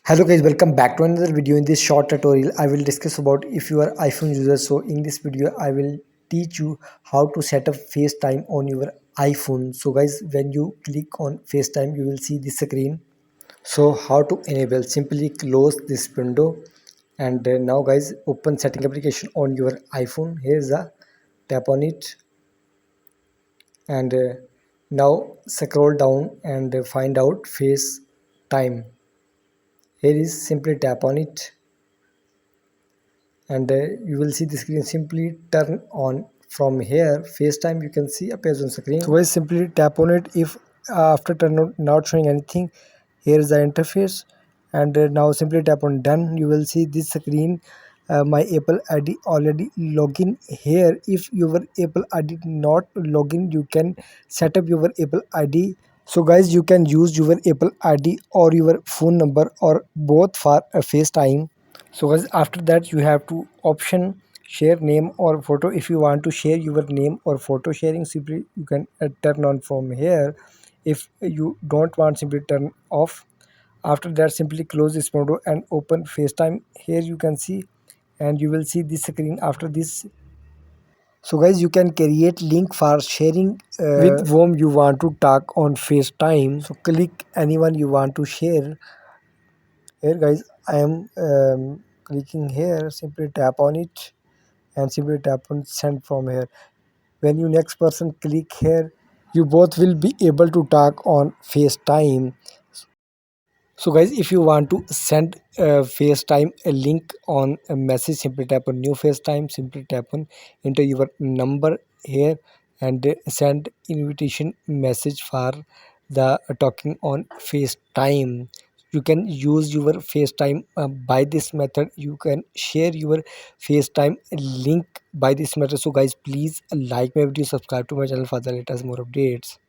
Hello guys, welcome back to another video. In this short tutorial I will discuss about if you are iPhone user. So in this video I will teach you how to set up FaceTime on your iPhone. So guys, when you click on FaceTime you will see this screen. So how to enable, simply close this window and now guys, open setting application on your iPhone. Here's a tap on it and now scroll down and find out FaceTime. Here is, simply tap on it and you will see the screen. Simply turn on. From here FaceTime you can see appears on screen. So guys, simply tap on it. If after turn on not showing anything, here is the interface and now simply tap on done. You will see this screen. My Apple ID already login here. If your Apple ID not login, you can set up your Apple ID. So guys, you can use your Apple ID or your phone number or both for a FaceTime. So guys, after that you have to option share name or photo. If you want to share your name or photo sharing, simply you can turn on from here. If you don't want, simply turn off. After that simply close this window and open FaceTime. Here you can see and you will see this screen. After this, so guys, you can create link for sharing with whom you want to talk on FaceTime. So click anyone you want to share. Here guys, I am clicking here. Simply tap on it and simply tap on send from here. When you next person click here, you both will be able to talk on FaceTime. So guys, if you want to send FaceTime a link on a message, simply tap on new FaceTime. Simply tap on enter your number here and send invitation message for the talking on FaceTime. You can use your FaceTime by this method. You can share your FaceTime link by this method. So guys, please like my video, subscribe to my channel for the latest more updates.